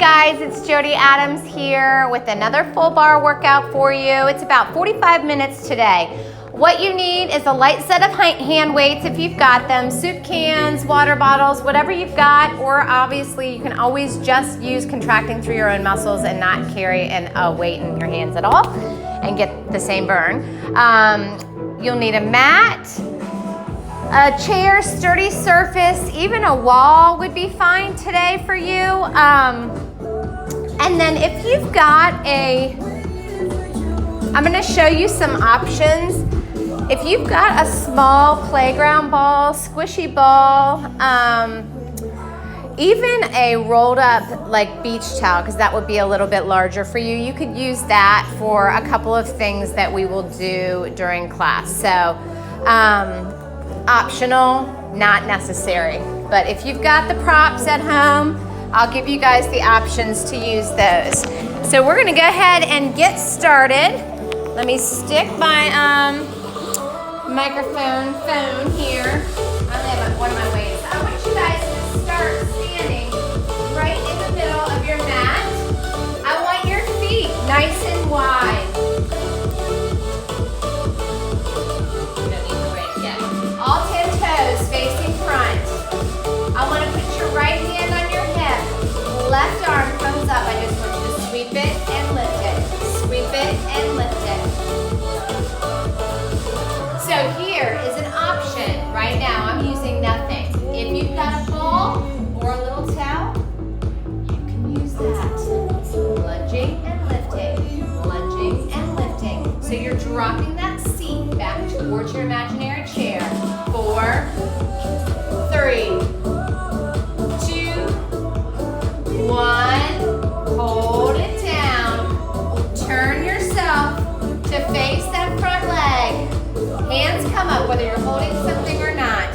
guys, it's Jody Adams here with another full bar workout for you. It's about 45 minutes today. What you need is a light set of hand weights if you've got them, soup cans, water bottles, whatever you've got, or obviously you can always just use contracting through your own muscles and not carry a weight in your hands at all and get the same burn. You'll need a mat, a chair, sturdy surface, even a wall would be fine today for you. And then if you've got I'm gonna show you some options. If you've got a small playground ball, squishy ball, even a rolled up like beach towel, because that would be a little bit larger for you, you could use that for a couple of things that we will do during class. So optional, not necessary. But if you've got the props at home, I'll give you guys the options to use those. So we're gonna go ahead and get started. Let me stick my microphone phone here. I only have one of my weights. I want you guys to start standing right in the middle of your mat. I want your feet nice and wide. You don't need to wait yet. All 10 toes facing front. I want to put your right hand on your hip. Left arm comes up. I just want you to sweep it and lift it. Sweep it and lift it. So here is an option. Right now I'm using nothing. If you've got a ball or a little towel, you can use that. Lunging and lifting. Lunging and lifting. So you're dropping that seat back towards your imaginary chair. 4, 3, 2, 1. Hold it down. Turn yourself to face that front leg. Hands come up, whether you're holding something or not.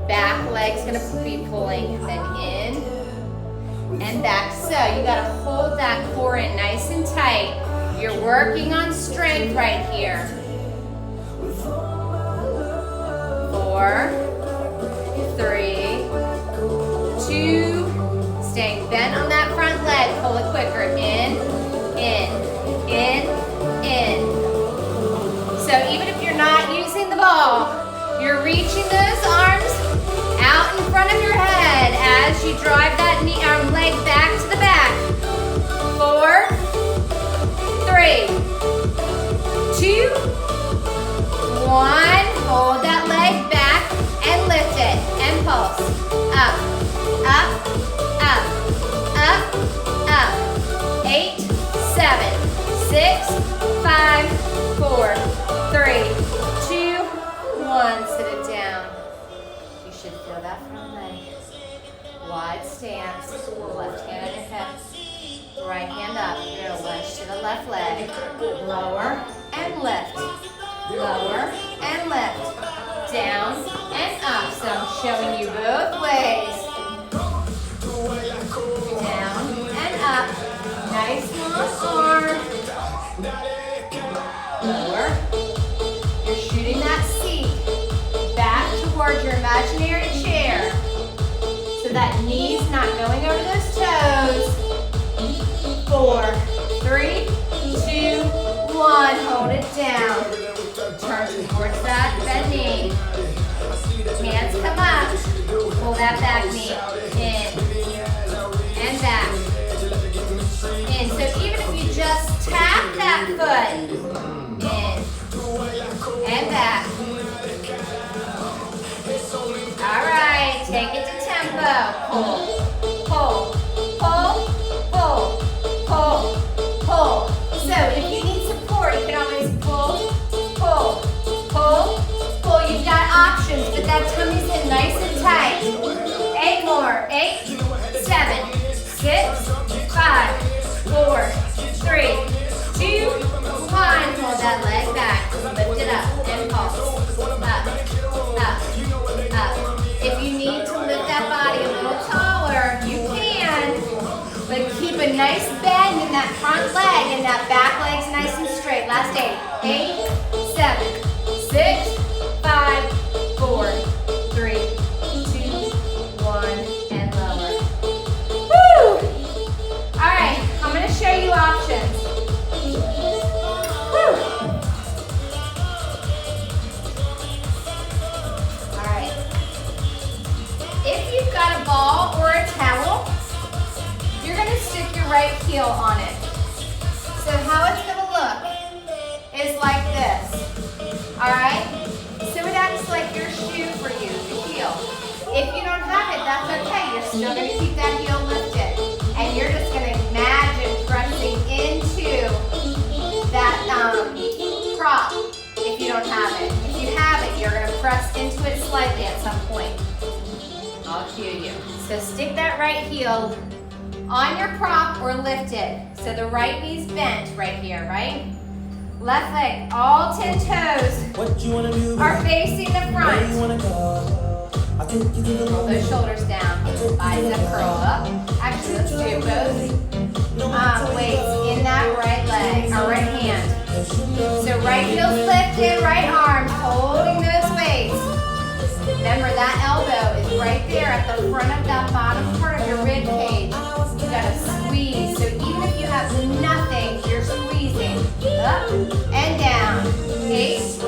Back leg's gonna be pulling, then in and back. So you gotta hold that core in nice and tight. You're working on strength right here. 4, 3, 2, staying bent on that front leg. Pull it quicker. In, in. So even if you're not using the ball, you're reaching those arms out in front of your head as you drive that leg back to the back. 4, 3, 2, 1. Hold that leg back and lift it and pulse. Up, up, up, up, up. 8, 7, 6, 5, 4, 3, 2, 1. Sit it down. You should feel that front leg. Wide stance. Left hand on your hip. Right hand up. You're going to lunge to the left leg. Lower and lift. Lower and lift. Down and up. So I'm showing you both ways. Down and up. Nice long arm. Lower. You're shooting that seat back towards your imaginary chair so that knee's not going over those toes. 4, 3, 2, 1. Hold it down. Turn towards that bent knee. Hands come up. Pull that back knee in and back. In. So even if you just tap that foot in and back. All right, take it to tempo. Pull, pull, pull, pull, pull, pull. So if you need support, you can always pull, pull, pull, pull. You've got options, but that tummy's in nice and tight. 8 more. 8, 7, 6, 5, 4, 3, 2, 1. Hold that leg back. Lift it up and pulse. Up. If you need to lift that body a little taller, you can. But keep a nice bend in that front leg and that back leg's nice and straight. Last 8. 8, 7, 6, 5, 4, 3, 2, 1, and lower. Woo! right heel on it. So how it's gonna look is like this, all right? So it acts like your shoe for you, the heel. If you don't have it, that's okay. You're still gonna keep that heel lifted. And you're just gonna imagine pressing into that prop if you don't have it. If you have it, you're gonna press into it slightly at some point. I'll cue you. So stick that right heel on your prop or lift it. So the right knee's bent right here, right? Left leg, all 10 toes are facing the front. Roll those shoulders down. Bicep curl up. Actually, let's do both weights in that right leg, or right hand. So right heel's lifted, right arm holding those weights. Remember that elbow is right there at the front of that bottom part of your rib cage. You gotta squeeze. So even if you have nothing, you're squeezing. Up and down. 8, 7,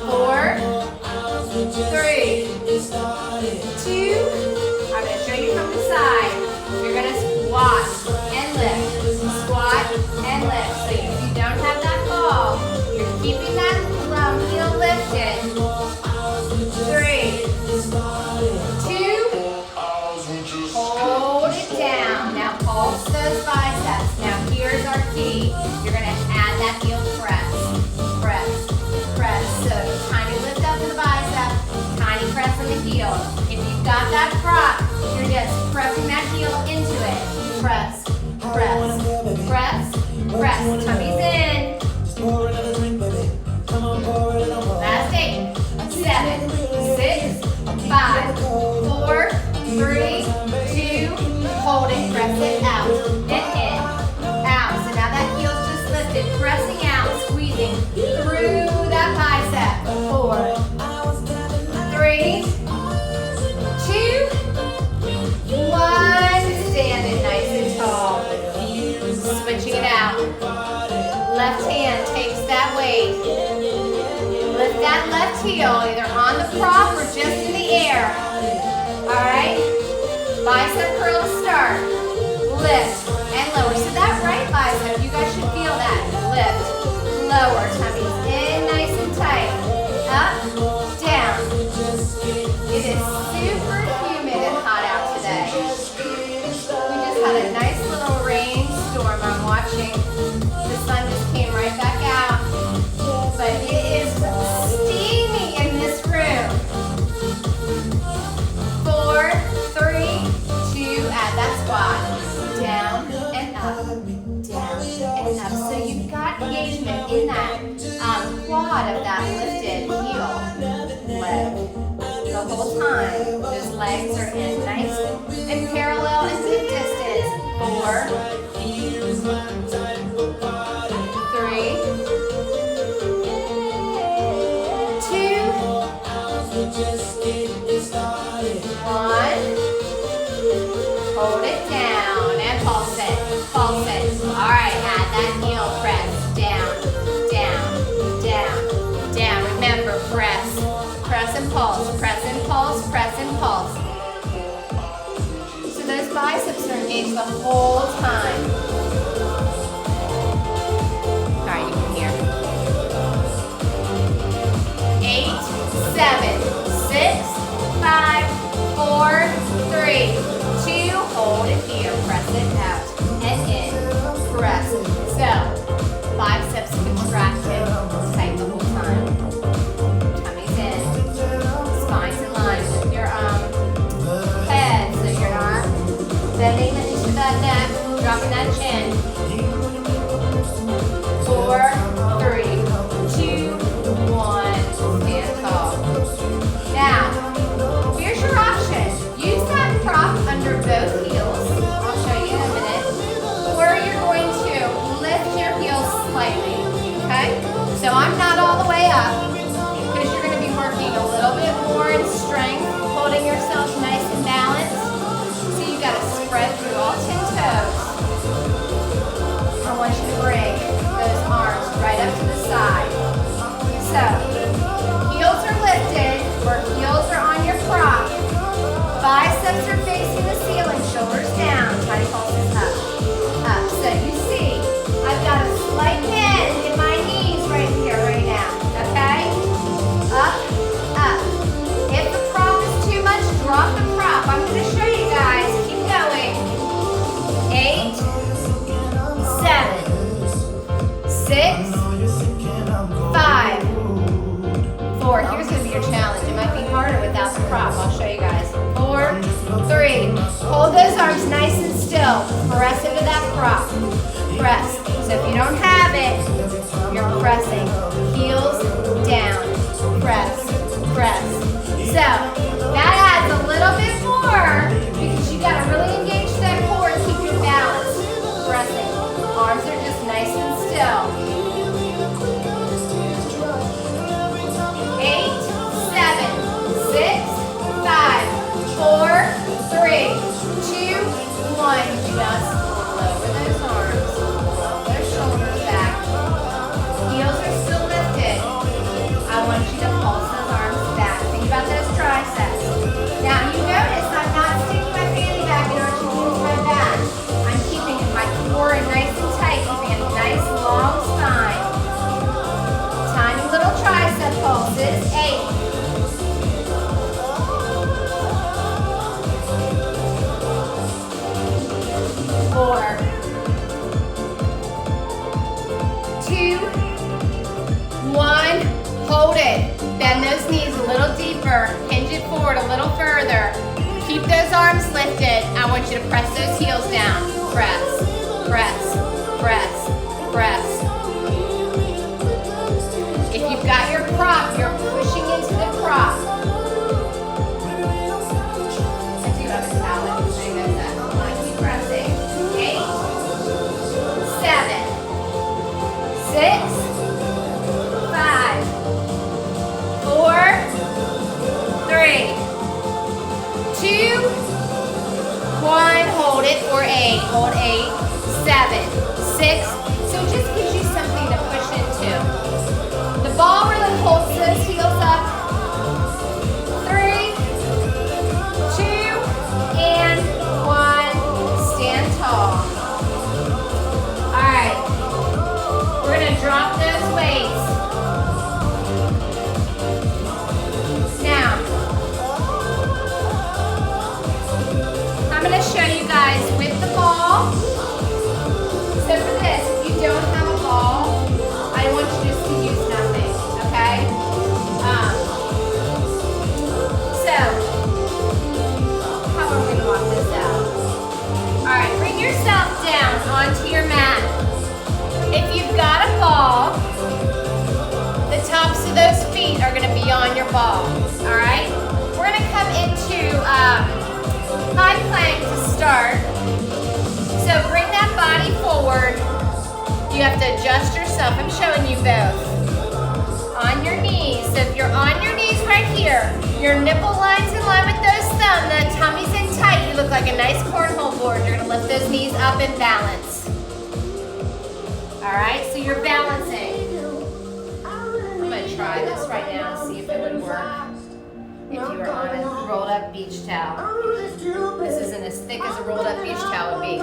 4, 3, 2. I'm gonna show you from the side. You're gonna squat and lift. Squat and lift. So if you don't have that ball, you're keeping that heel lifted. 3, 2, hold it down. Now pulse those biceps. Now here's our key. You're gonna add that heel press. Press, press. So tiny lift up in the bicep, tiny press in the heel. If you've got that prop, you're just pressing that heel into it. Press, press, press, press. Tummy's in. Last 8, 7, 6, 5, 4, 3, 2, hold it, press it out, and in, out. So now that heel's just lifted, pressing out, squeezing through that bicep. 4, 3, 2, 1. Standing nice and tall. Switching it out. Left hand takes that weight. Lift that left heel, either on the prop or just in the air. Alright? Bicep curl to start. Lift and lower. So that right bicep, you guys should feel that. Lift, lower. Tummy's in nice and tight. Up, down. It is super humid and hot out today. We just had a nice little rainstorm. I'm watching. The sun just came right back out. But it is steamy in this room. 4, 3, 2, add that squat. Down and up, down and up. So you've got engagement in that quad of that lifted heel leg. The whole time, those legs are in nice and parallel and good distance. 4, 3, 1. Hold it down and pulse it. Pulse it. Alright, add that heel press. Down, down, down, down. Remember, press. Press and pulse. Press and pulse. Press and pulse. So those biceps are engaged the whole time. Alright, you can hear. 8, 7, 6, 5, 4, 3, 2, hold it here, press it out, and in, press. So, biceps contracted, tight the whole time. Tummy's in, spine's in line with your head, so you're not bending into that neck, dropping that chin. 4, 3, 2, 1, stand tall. Now, here's your option. Use that prop under both heels. I'll show you in a minute. Or you're going to lift your heels slightly, okay? So I'm not all the way up because you're going to be working a little bit more in strength, holding yourself nice and balanced. So you got to spread through all 10 toes. I want you to bring those arms right up to the side. So, heels are lifted or heels are on 6, 5, 4. Here's going to be your challenge. It might be harder without the prop. I'll show you guys. 4, 3. Hold those arms nice and still. Press into that prop. Press. So if you don't have it, you're pressing. Heels down. Press. Press. So that adds a little bit more because you got to really engage that core and keep your balance. Pressing. Arms are just nice and still. 8, 7, 6, 5, 4, 3, 2, 1. Just lower those arms. Lower those shoulders back. Heels are still lifted. I want you to pulse those arms back. Think about those triceps. Now you notice I'm not sticking my fanny back in order to use my back. I'm keeping my core nice and tight, keeping a nice long spine. Tiny little tricep pulses. 8. 4, 2, 1. Hold it. Bend those knees a little deeper. Hinge it forward a little further. Keep those arms lifted. I want you to press those heels down. Press, press, press, press. If you've got your prop, you're pushing into the prop. I do have a towel. I know that. Come on, keep pressing. 8, 7, 6, 5, 4, 3, 2, 1. Hold it for 8. Hold 8, 7, 6. So it just gives you something to push into. The ball really holds those heels up. 3, 2, and 1. Stand tall. All right. We're going to drop those weights. Now, I'm going to show you guys with the ball. So for this, if you don't have a ball, I want you just to use nothing, okay? So, how are we going to walk this out? All right, bring yourself down onto your mat. If you've got a ball, the tops of those feet are going to be on your ball, all right? We're going to come into high plank to start. So bring that body forward. You have to adjust yourself. I'm showing you both. On your knees. So if you're on your knees right here, your nipple line's in line with those thumbs, the tummy's in tight, you look like a nice cornhole board. You're going to lift those knees up and balance. All right, so you're balancing. I'm going to try this right now and see if it would work. If you were on a rolled up beach towel. This isn't as thick as a rolled up beach towel would be.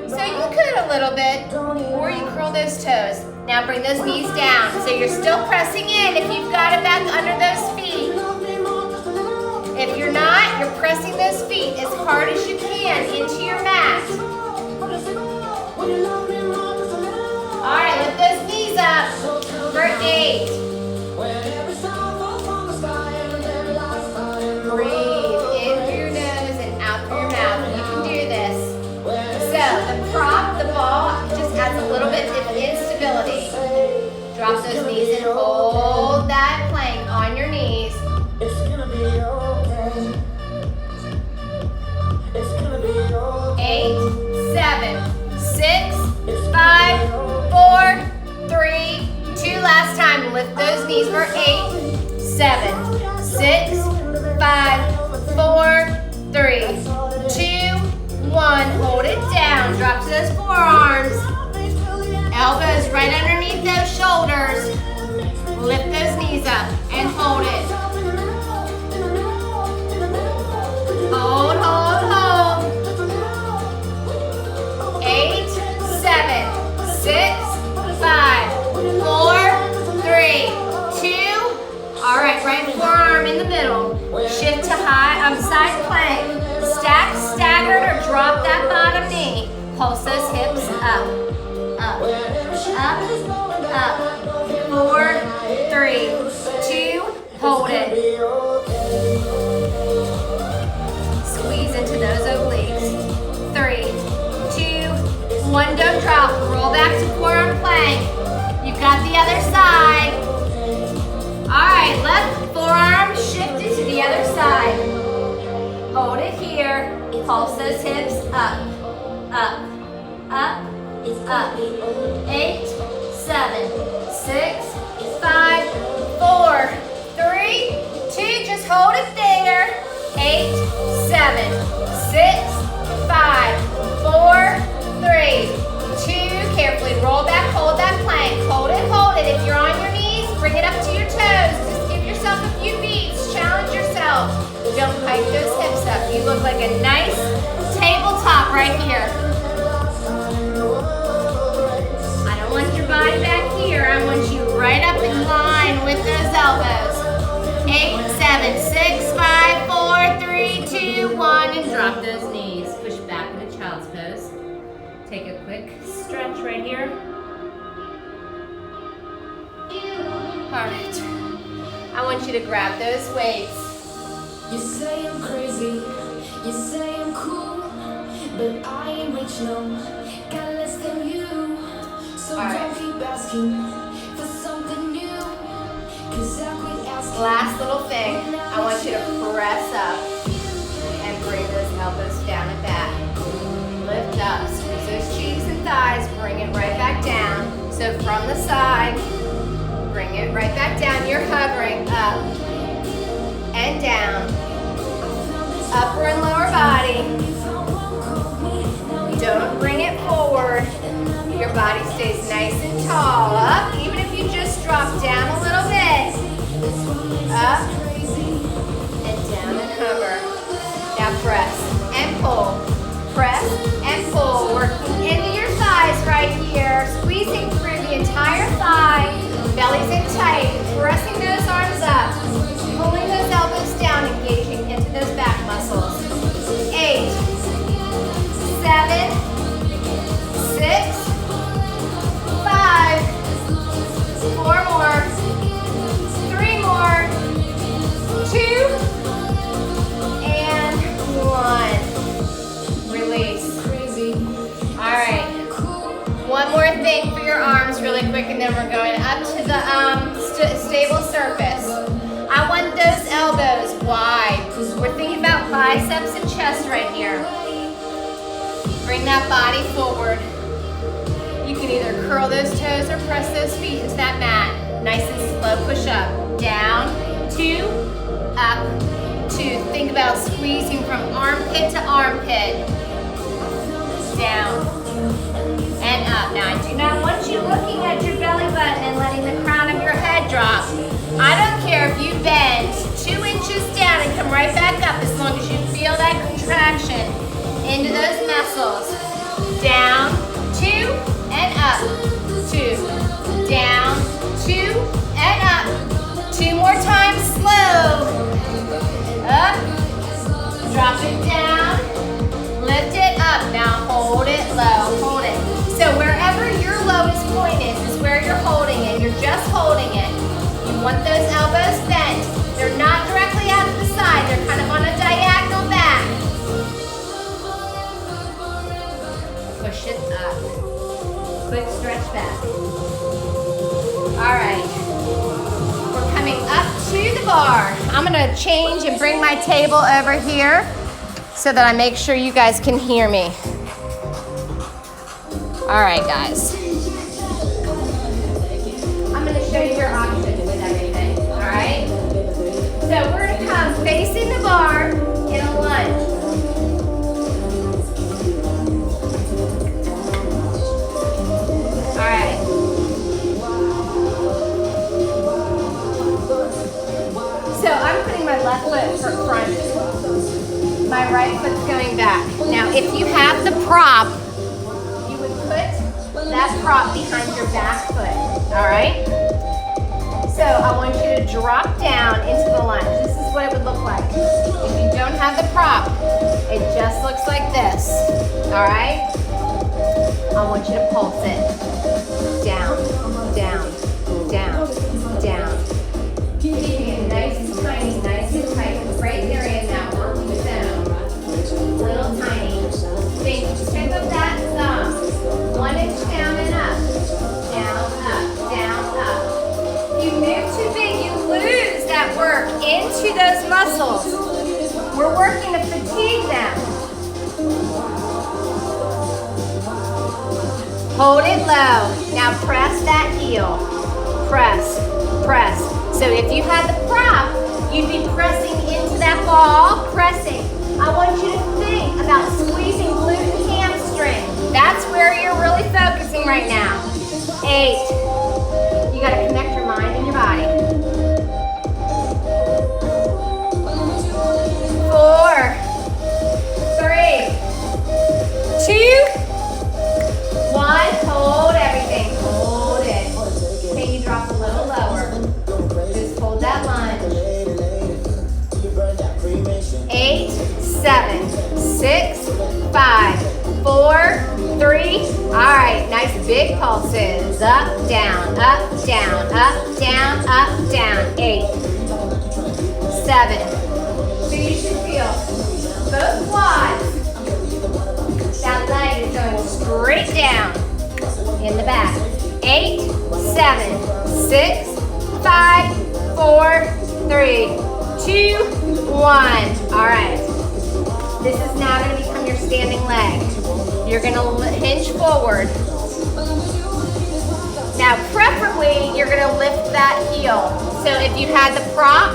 So you could a little bit, or you curl those toes. Now bring those knees down. So you're still pressing in if you've got it back under those feet. If you're not, you're pressing those feet as hard as you can into your mat. All right, lift those knees up for 8. Breathe in through your nose and out through your mouth. You can do this. So the prop, the ball, just adds a little bit of instability. Drop those knees and hold that plank on your knees. It's gonna be okay. It's gonna be okay. 8, 7, 6, 5, 4, 3, 2. Last time. Lift those knees for 8, 7, 6, 5, 4, 3, 2, 1. Hold it down. Drop to those forearms. Elbows right underneath those shoulders. Lift those knees up and hold it. Hold, hold, hold. 8, 7, 6, 5, 4, 3, 2. All right, right forearm in the middle. Shift to side plank. Stack, staggered, or drop that bottom knee. Pulse those hips up, up. Up, up. 4, 3, 2, hold it. Squeeze into those obliques. 3, 2, 1, don't drop. Roll back to forearm plank. You've got the other side. All right, left forearm shifted to the other side. Hold it here. Pulse those hips up, up, up, up. 8, 7, 6, 5, 4, 3, 2, just hold it there. 8, 7, 6, 5, 4, 3, 2, carefully roll back, hold that plank. Hold it, hold it. If you're on your knees, bring it up to your toes. Just give yourself a few beats, challenge yourself. Don't hike those hips up. You look like a nice tabletop right here. I don't want your body back here. I want you right up in line with those elbows. 8, 7, 6, 5, 4, 3, 2, 1, and drop those knees. Push back into child's pose. Take a quick stretch right here. All right. I want you to grab those weights. You say I'm crazy, you say I'm cool, but I ain't rich, no, got less than you. So don't keep asking for something new, 'cause I quit asking. Last little thing, I want you to press up and bring those elbows down and back. Lift up, squeeze those cheeks and thighs, bring it right back down. So from the side, bring it right back down. You're hovering up and down. Upper and lower body. Don't bring it forward. Your body stays nice and tall. Up, even if you just drop down a little bit. Up and down and hover. Now press and pull. Press and pull. Working into your thighs right here. Squeezing through the entire thigh. Belly's in tight. Pressing those arms up. Pulling those elbows down, engaging into those back muscles. 8, 7, 6, 5, 4 more, 3 more, 2, and 1. Release. All right. One more thing for your arms really quick, and then we're going up to the stable surface. I want those elbows wide. We're thinking about biceps and chest right here. Bring that body forward. You can either curl those toes or press those feet into that mat. Nice and slow push up. Down, 2, up, 2. Think about squeezing from armpit to armpit. Down and up. Now I do not want you looking at your belly button and letting the crown of your head drop. I don't care if you bend 2 inches down and come right back up as long as you feel that contraction into those muscles. Down, 2, and up, 2. Down, 2, and up. 2 more times, slow. Up, drop it down, lift it up. Now hold it low, hold it. So wherever your lowest point is where you're holding it. You're just holding it. You want those elbows bent. They're not directly out to the side. They're kind of on a diagonal back. Push it up. Quick stretch back. All right. We're coming up to the bar. I'm gonna change and bring my table over here so that I make sure you guys can hear me. All right, guys. I'm gonna show you your options with everything, all right? So we're gonna come facing the bar in a lunge. All right. So I'm putting my left foot for front. My right foot's going back. Now, if you have the prop, you would put that prop behind your back foot, all right? So I want you to drop down into the lunge. This is what it would look like. If you don't have the prop, it just looks like this, all right? I want you to pulse it. Down. muscles. We're working to fatigue them. Hold it low. Now press that heel. Press, press. So if you had the prop, you'd be pressing into that ball, pressing. I want you to think about squeezing glute and hamstring. That's where you're really focusing right now. 8. You gotta connect your mind and your body. 4, 3, 2, 1. Hold everything. Hold it. Can you drop a little lower? Just hold that lunge. 8, 7, 6, 5, 4, 3. All right, nice big pulses. Up, down, up, down, up, down, up, down. 8, 7. So you should feel both quads. That leg is going straight down in the back. 8, 7, 6, 5, 4, 3, 2, 1. All right. This is now going to become your standing leg. You're going to hinge forward. Now, preferably, you're going to lift that heel. So if you had the prop,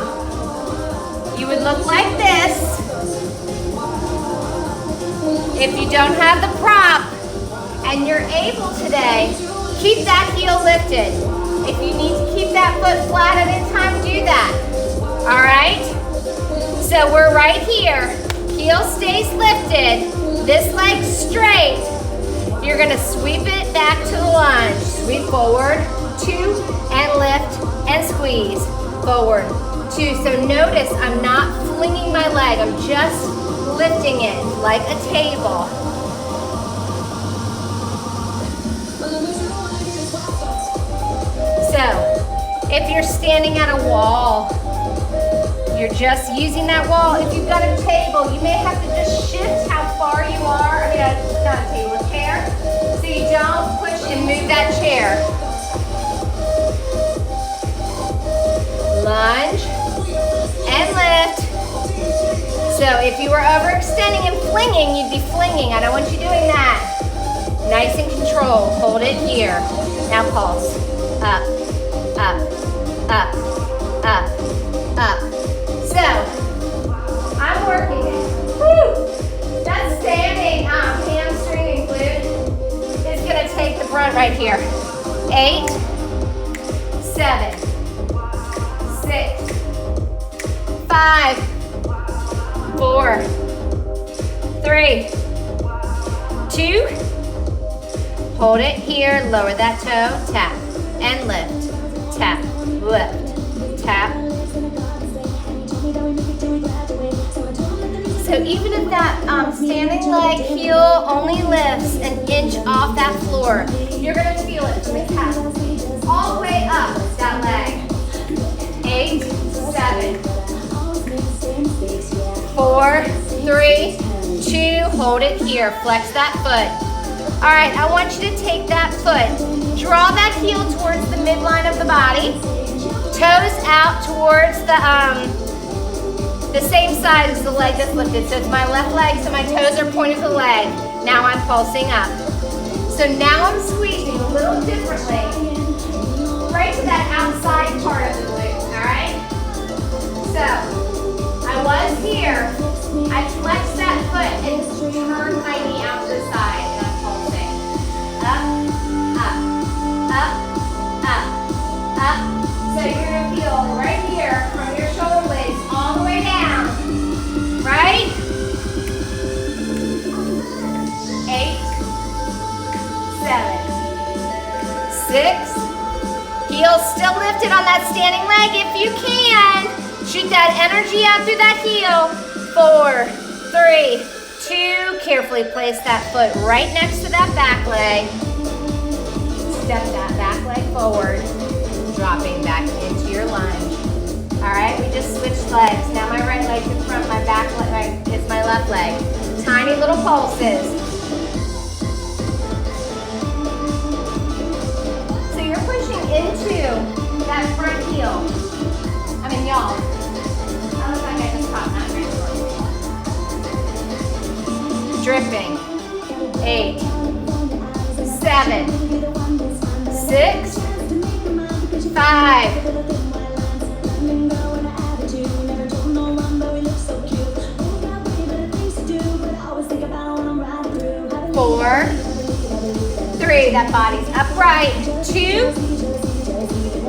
you would look like this. If you don't have the prop and you're able today, keep that heel lifted. If you need to keep that foot flat at any time, do that. All right? So we're right here. Heel stays lifted. This leg straight. You're gonna sweep it back to the lunge. Sweep forward, 2, and lift, and squeeze. Forward, 2. So notice I'm not flinging my leg. I'm just lifting it like a table. So, if you're standing at a wall, you're just using that wall. If you've got a table, you may have to just shift how far you are. I mean, not a table, a chair. So you don't push and move that chair. Lunge and lift. So if you were overextending and flinging, you'd be flinging. I don't want you doing that. Nice and controlled. Hold it here. Now pulse. Up, up, up, up, up. So, I'm working it. Woo! That standing hamstring and glute is going to take the brunt right here. 8, 7, 6, 5, 4, 3, 2. Hold it here. Lower that toe. Tap and lift. Tap, lift, tap. So even if that standing leg heel only lifts an inch off that floor, you're going to feel it from the calf all the way up that leg. 8, 7, 4, 3, 2. Hold it here. Flex that foot. All right, I want you to take that foot. Draw that heel towards the midline of the body. Toes out towards the same side as the leg that's lifted. So it's my left leg, so my toes are pointed to the leg. Now I'm pulsing up. So now I'm squeezing a little differently, right to that outside part of the glute, all right? So I was here. I flexed that foot and turned my knee out to the side, and I'm pulsing. Up, up, up, up, up. So you're going to feel right here from your shoulder blades all the way down, right? 8, 7, 6. Heels still lifted on that standing leg if you can. Shoot that energy out through that heel. 4, 3, 2. Carefully place that foot right next to that back leg. Step that back leg forward. Dropping back into your lunge. All right, we just switched legs. Now my right leg's in front, my back leg is my left leg. Tiny little pulses. So you're pushing into that front heel. I mean, y'all, I look like I just taught moving. 8, 7, 6, 5, 4, 3, that body's upright. 2,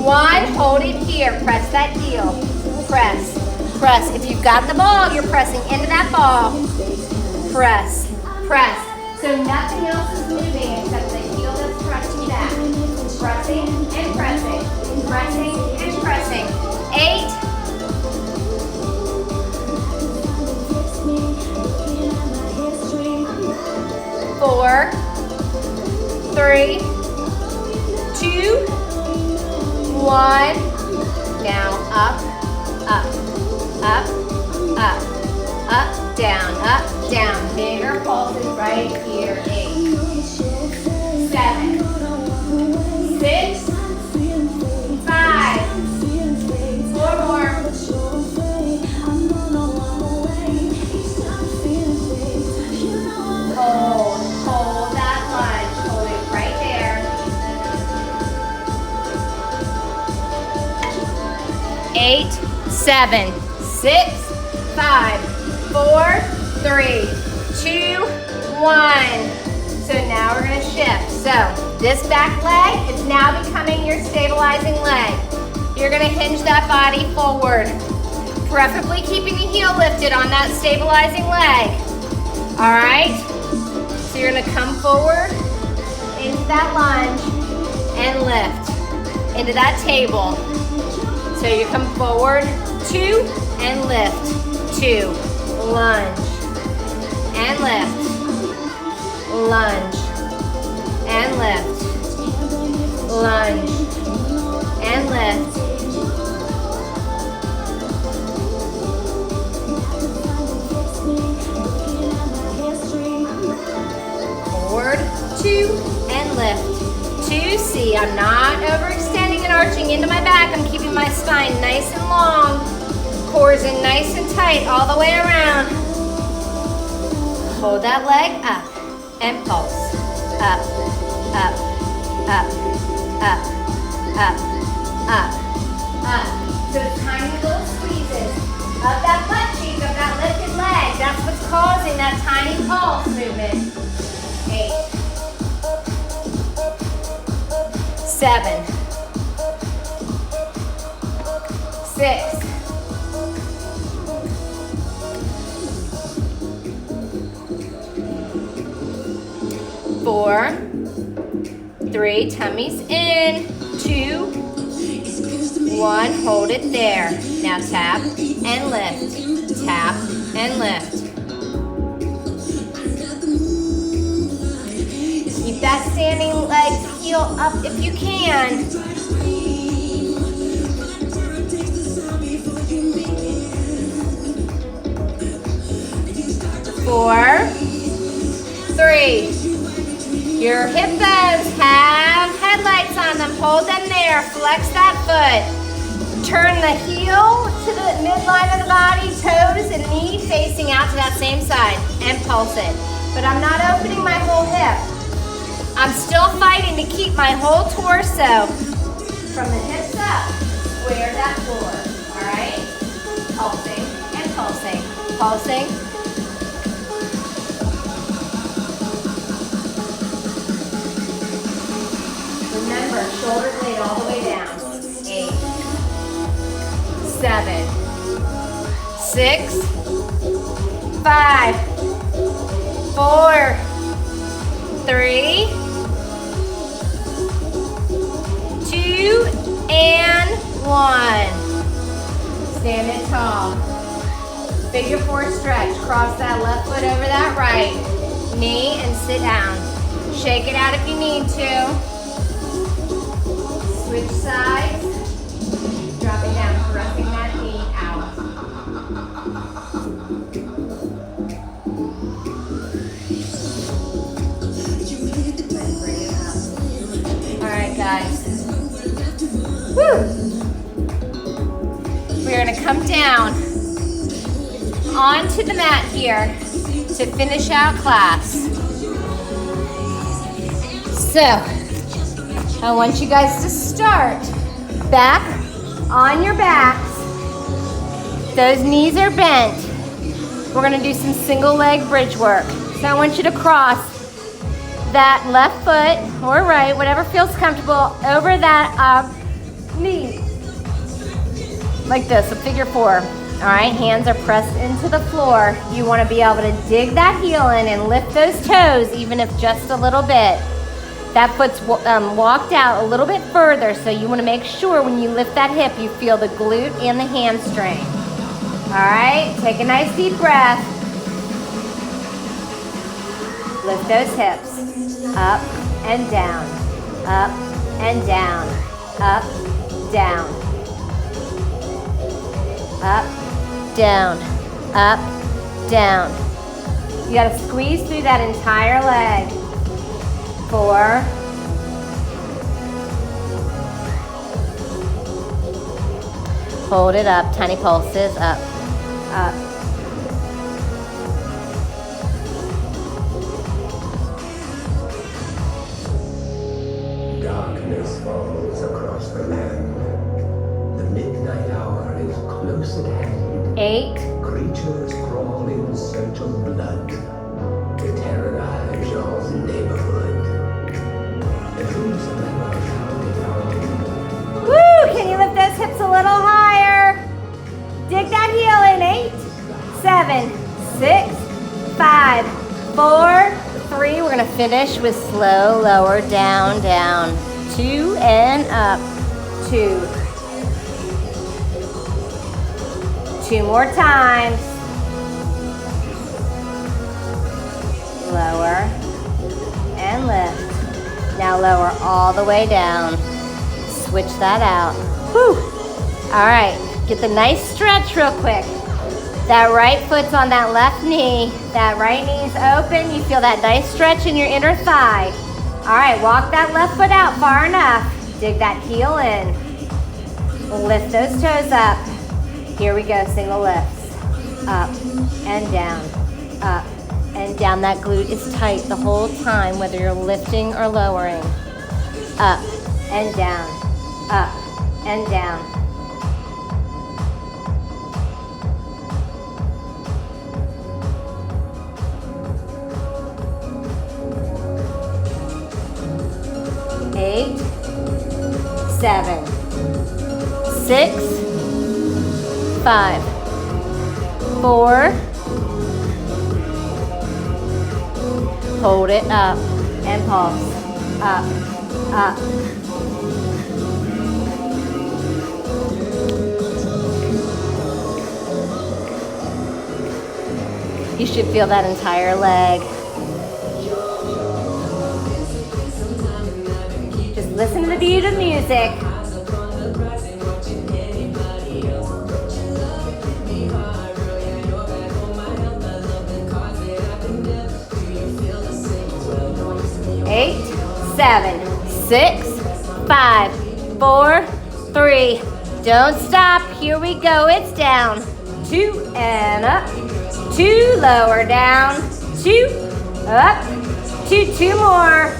1, hold it here. Press that heel. Press, press. If you've got the ball, you're pressing into that ball. Press, press. So nothing else is moving except the heel that's pressing back. Pressing and pressing. Pressing and pressing. 8, 4, 3, 2, 1. Now up, up, up, up, up, down. Bigger pulses right here. 8, 7, 6, 5, 4 more. Hold that lunge. Hold it right there. 8, 7, 6, 5, 4, 3, 2, 1. So now we're going to shift. So this back leg is now becoming your stabilizing leg. You're going to hinge that body forward, preferably keeping the heel lifted on that stabilizing leg. All right? So you're going to come forward into that lunge and lift into that table. So you come forward, 2, and lift, 2, lunge, and lift, lunge, and lift, lunge, and lift. Forward, 2, and lift. 2, see, I'm not overextending and arching into my back. I'm keeping my spine nice and long. Core's in nice and tight all the way around. Hold that leg up and pulse. Up, up, up, up, up, up, up. So tiny little squeezes of that butt cheek, of that lifted leg. That's what's causing that tiny pulse movement. 8, 7, 6, 4, 3, tummies in, 2, 1, hold it there. Now tap and lift, tap and lift. Keep that standing leg heel up if you can. 4, 3. Your hip bones have headlights on them. Hold them there. Flex that foot. Turn the heel to the midline of the body, toes and knee facing out to that same side, and pulse it. But I'm not opening my whole hip. I'm still fighting to keep my whole torso from the hips up. Square that floor, all right? Pulsing and pulsing, pulsing. Remember, shoulder blade all the way down. 8, 7, 6, 5, 4, 3, 2, and 1. Stand it tall. Figure 4 stretch. Cross that left foot over that right. Knee and sit down. Shake it out if you need to. Switch sides. Dropping down, pressing that knee out. Bring it up. All right, guys. Woo! We're gonna come down onto the mat here. to finish out class. So, I want you guys to start back on your backs. Those knees are bent. We're gonna do some single leg bridge work. So I want you to cross that left foot or right, whatever feels comfortable, over that knee. Like this, a figure four. All right, hands are pressed into the floor. You wanna be able to dig that heel in and lift those toes, even if just a little bit. That foot's walked out a little bit further, so you wanna make sure when you lift that hip, you feel the glute and the hamstring. All right, take a nice deep breath. Lift those hips, up and down, up and down, up, down, up, down, up, down. You gotta squeeze through that entire leg. 4, hold it up, tiny pulses, up, up. Darkness falls across the land. The midnight hour is close at hand. 8, Creatures crawl in search of blood to terrorize your neighborhood. woo, can you lift those hips a little higher? Dig that heel in, 8, 7, 6, 5, 4, 3. We're gonna finish with slow, lower, down, down. 2 and up, 2. 2 more times. Lower and lift. Now lower all the way down. Switch that out. Whew. All right, get the nice stretch real quick. That right foot's on that left knee. That right knee's open. You feel that nice stretch in your inner thigh. All right, walk that left foot out far enough. Dig that heel in. Lift those toes up. Here we go, single lifts. Up and down, up and down. That glute is tight the whole time, whether you're lifting or lowering. Up and down, up and down. Eight, 7, 6, 5, 4, hold it up and pulse, up, up. You should feel that entire leg. Just listen to the beat of music. Eight, 7, 6, 5, 4, 3. Don't stop. Here we go. It's down. 2 and up. 2, lower down. 2, up. 2, 2 more.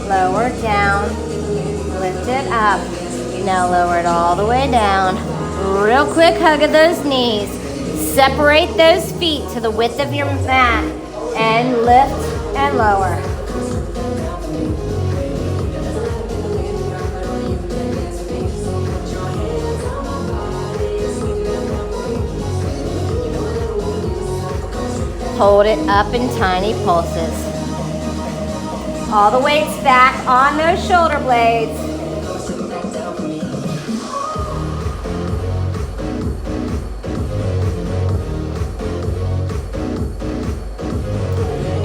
Lower down. Lift it up. Now lower it all the way down. Real quick hug of those knees. Separate those feet to the width of your mat. And lift and lower. Hold it up in tiny pulses. All the weight's back on those shoulder blades.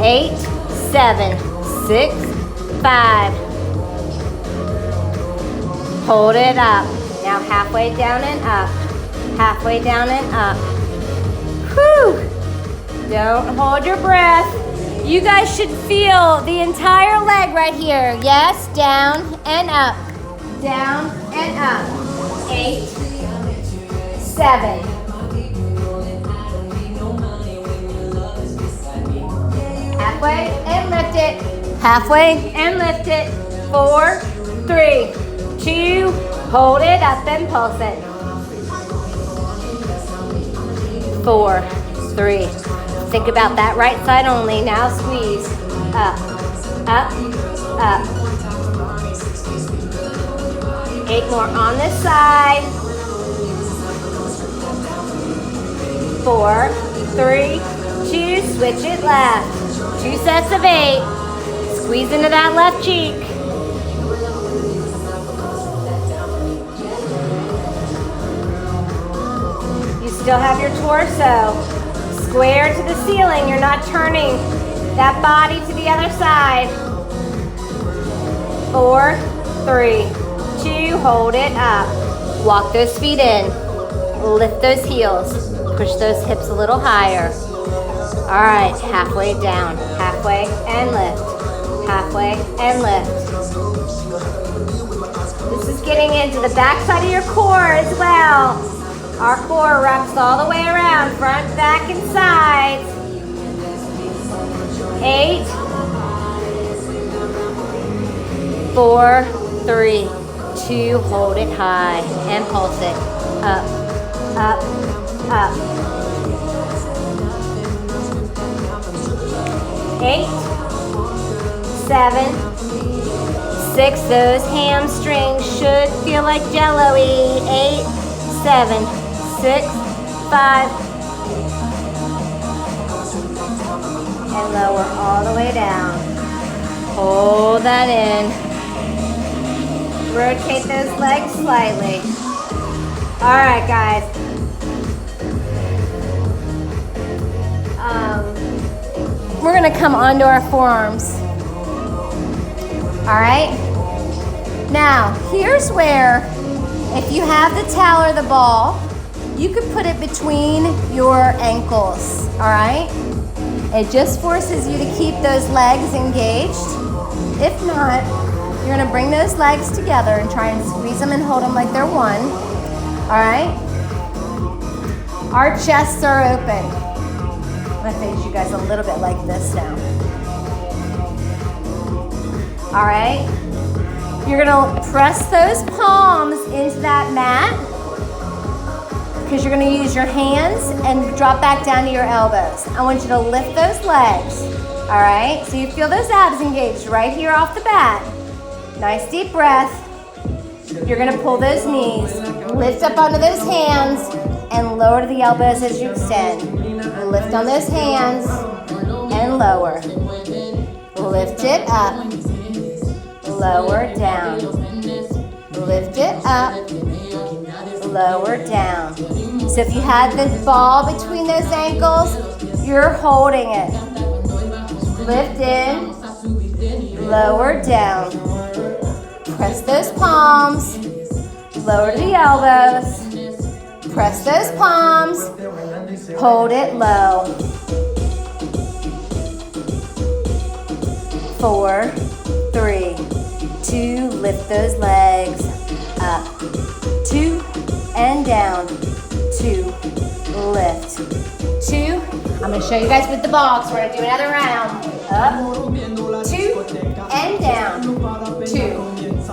Eight, 7, 6, 5. Hold it up. Now halfway down and up. Halfway down and up. Whew. Don't hold your breath. You guys should feel the entire leg right here. Yes, down and up. Down and up. 8, 7, halfway and lift it, halfway and lift it. 4, 3, 2, hold it up and pulse it. 4, 3. Think about that right side only. Now squeeze. Up, up, up. 8 more on this side. 4, 3, 2, switch it left. 2 sets of 8. Squeeze into that left cheek. You still have your torso square to the ceiling. You're not turning that body to the other side. 4, 3, 2, hold it up. Walk those feet in. Lift those heels. Push those hips a little higher. All right, halfway down, halfway and lift. Halfway and lift. This is getting into the back side of your core as well. Our core wraps all the way around, front, back, and sides. 8, 4, 3, 2, hold it high and pulse it. Up, up, up. 8, 7, 6. Those hamstrings should feel like jello-y. 8, 7, 6, 5. And lower all the way down. Hold that in. Rotate those legs slightly. All right, guys. We're gonna come onto our forearms. All right? Now, here's where, if you have the towel or the ball, you could put it between your ankles, all right? It just forces you to keep those legs engaged. If not, you're gonna bring those legs together and try and squeeze them and hold them like they're one, all right? Our chests are open. I'm gonna face you guys a little bit like this now. All right? You're gonna press those palms into that mat because you're gonna use your hands and drop back down to your elbows. I want you to lift those legs, all right? So you feel those abs engaged right here off the bat. Nice deep breath. You're gonna pull those knees, lift up onto those hands, and lower to the elbows as you extend. Lift on those hands and lower. Lift it up. Lower down. Lift it up. Lower down. So if you had the ball between those ankles, you're holding it. Lift in. Lower down. Press those palms. Lower to the elbows. Press those palms. Hold it low. 4, 3, 2, lift those legs. Up. 2, and down. 2, lift. 2, I'm gonna show you guys with the ball, so we're gonna do another round. Up. 2, and down. 2.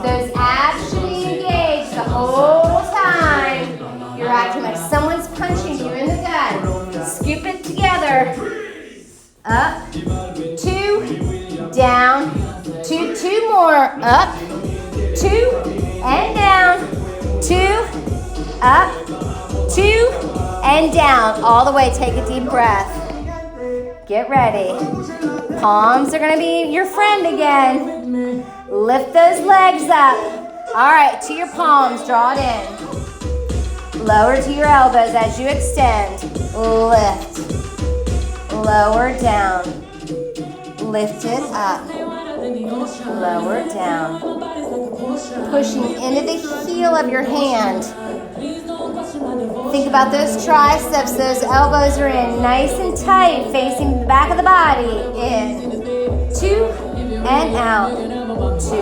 Those abs should be engaged the whole time. You're acting like someone's punching you in the gut. Scoop it together. Up. 2. Down. 2. 2 more. Up. 2. And down. 2. Up. 2. And down. All the way. Take a deep breath. Get ready. Palms are going to be your friend again. Lift those legs up. All right. To your palms. Draw it in. Lower to your elbows as you extend. Lift. Lower down. Lift it up. Lower down. Pushing into the heel of your hand. Think about those triceps. Those elbows are in nice and tight, facing the back of the body. In. 2 and out. 2.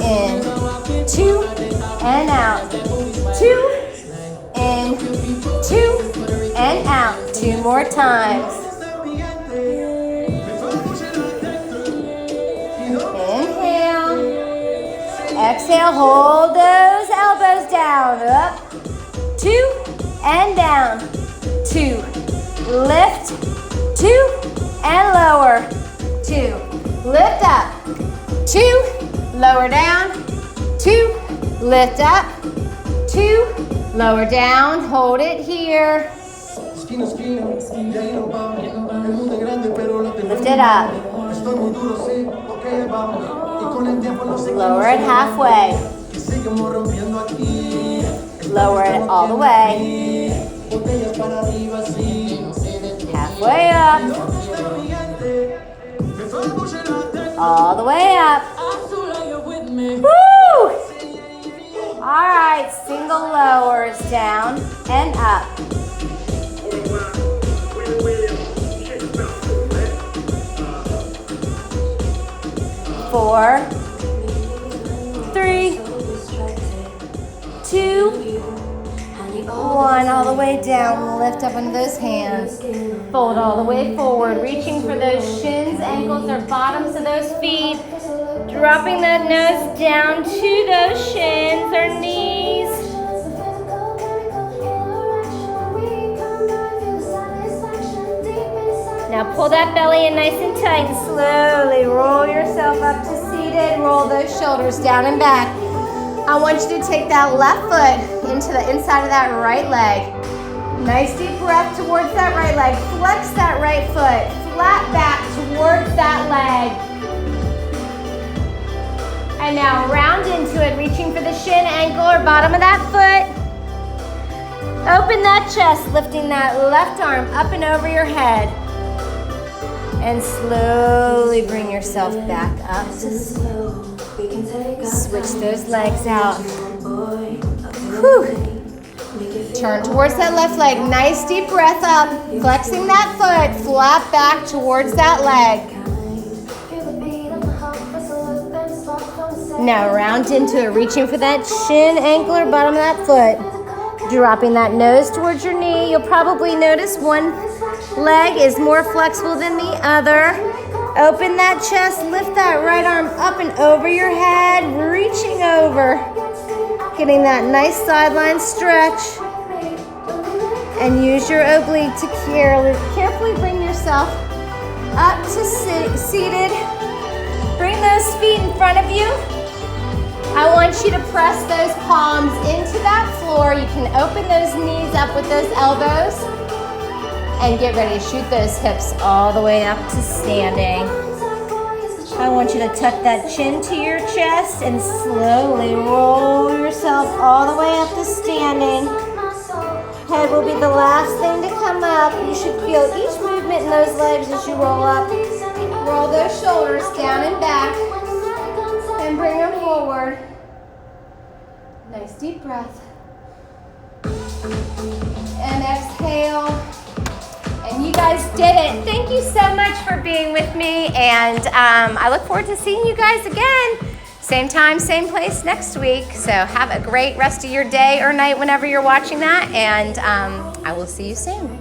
In. 2 and out. 2. In, 2, and out. 2 more times. Exhale, hold those elbows down. Up, 2, and down. 2, lift, 2, and lower. 2, lift up. 2, lower down. 2, lift up. 2, lower down. Hold it here. Lift it up. Lower it halfway. Lower it all the way. Halfway up. All the way up. Woo! All right, single lowers down and up. 4, 3, 2, 1. All the way down. Lift up into those hands. Fold all the way forward. Reaching for those shins, ankles, or bottoms of those feet. Dropping that nose down to those shins or knees. Now pull that belly in nice and tight. Slowly roll yourself up to seated. Roll those shoulders down and back. I want you to take that left foot into the inside of that right leg. Nice deep breath towards that right leg. Flex that right foot. Flat back towards that leg. And now round into it, reaching for the shin, ankle, or bottom of that foot. Open that chest, lifting that left arm up and over your head. And slowly bring yourself back up to switch those legs out. Whew. Turn towards that left leg. Nice deep breath up. Flexing that foot. Flat back towards that leg. Now round into it. Reaching for that shin, ankle, or bottom of that foot. Dropping that nose towards your knee. You'll probably notice one leg is more flexible than the other. Open that chest, lift that right arm up and over your head, reaching over. Getting that nice sideline stretch. And use your oblique to carefully bring yourself up to seated. Bring those feet in front of you. I want you to press those palms into that floor. You can open those knees up with those elbows. And get ready to shoot those hips all the way up to standing. I want you to tuck that chin to your chest and slowly roll yourself all the way up to standing. Head will be the last thing to come up. You should feel each movement in those legs as you roll up. Roll those shoulders down and back and bring them forward. Nice deep breath. And exhale. And you guys did it. Thank you so much for being with me. And I look forward to seeing you guys again. Same time, same place next week. So have a great rest of your day or night whenever you're watching that. And I will see you soon.